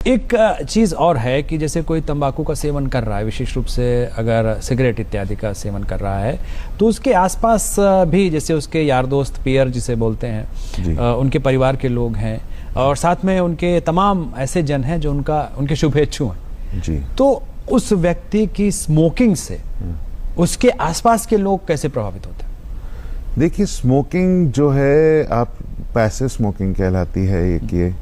एक चीज़ और है कि जैसे कोई तंबाकू का सेवन कर रहा है, विशेष रूप से अगर सिगरेट इत्यादि का सेवन कर रहा है, तो उसके आसपास भी जैसे उसके यार दोस्त, पीयर जिसे बोलते हैं, उनके परिवार के लोग हैं और साथ में उनके तमाम ऐसे जन हैं जो उनके शुभेच्छु हैं जी। तो उस व्यक्ति की स्मोकिंग से उसके आसपास के लोग कैसे प्रभावित होते हैं? देखिए, स्मोकिंग जो है आप पैसिव स्मोकिंग कहलाती है एक ये।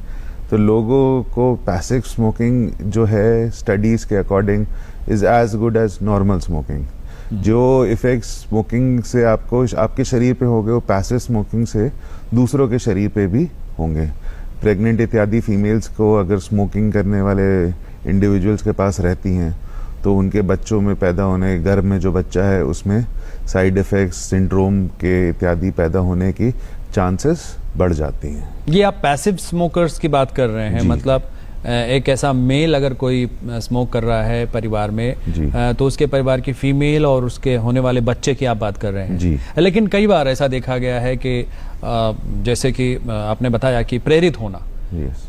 तो लोगों को पैसिव स्मोकिंग जो है स्टडीज़ के according is as good as normal smoking. जो इफ़ेक्ट्स स्मोकिंग से आपके शरीर पे होंगे वो पैसिव स्मोकिंग से दूसरों के शरीर पे भी होंगे। प्रेग्नेंट इत्यादि फीमेल्स को अगर स्मोकिंग करने वाले इंडिविजुअल्स के पास रहती हैं तो उनके बच्चों में पैदा होने, गर्भ में जो बच्चा है उसमें साइड इफ़ेक्ट्स, सिंड्रोम के इत्यादि पैदा होने की चांसेस बढ़ जाती हैं। ये आप पैसिव स्मोकर्स की बात कर रहे हैं, मतलब एक ऐसा मेल अगर कोई स्मोक कर रहा है परिवार में तो उसके परिवार की फीमेल और उसके होने वाले बच्चे की आप बात कर रहे हैं जी। लेकिन कई बार ऐसा देखा गया है कि जैसे कि आपने बताया कि प्रेरित होना,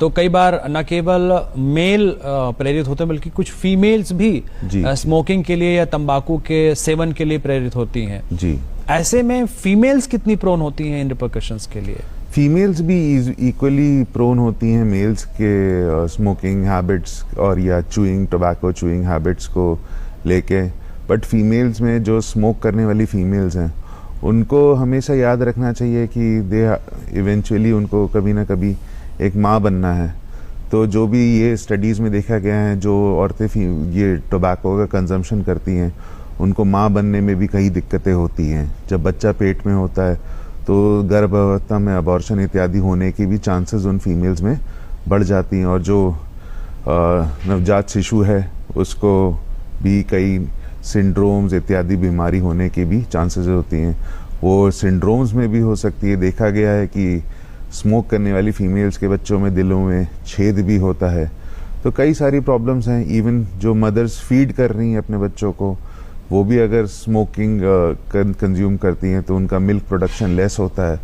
तो कई बार न केवल मेल प्रेरित होते हैं बल्कि कुछ फीमेल्स भी स्मोकिंग के लिए या तंबाकू के सेवन के लिए प्रेरित होती हैं जी। ऐसे में फीमेल्स कितनी प्रोन होती हैं इन रिपरकशंस के लिए? फीमेल्स भी इक्वली प्रोन होती हैं मेल्स के स्मोकिंग हैबिट्स और या टोबैको चूइंग हैबिट्स को लेके। बट फीमेल्स में जो स्मोक करने वाली फीमेल्स हैं उनको हमेशा याद रखना चाहिए कि इवेंचुअली उनको कभी ना कभी एक माँ बनना है। तो जो भी ये स्टडीज़ में देखा गया है, जो औरतें ये टोबैको का कंजम्पशन करती हैं उनको माँ बनने में भी कई दिक्कतें होती हैं। जब बच्चा पेट में होता है तो गर्भावस्था में अबॉर्शन इत्यादि होने की भी चांसेस उन फीमेल्स में बढ़ जाती हैं। और जो नवजात शिशु है उसको भी कई सिंड्रोम्स इत्यादि बीमारी होने की भी चांसेस होती हैं। वो सिंड्रोम्स में भी हो सकती है। देखा गया है कि स्मोक करने वाली फीमेल्स के बच्चों में दिलों में छेद भी होता है। तो कई सारी प्रॉब्लम्स हैं। इवन जो मदर्स फीड कर रही हैं अपने बच्चों को, वो भी अगर स्मोकिंग कंज्यूम करती हैं तो उनका मिल्क प्रोडक्शन लेस होता है।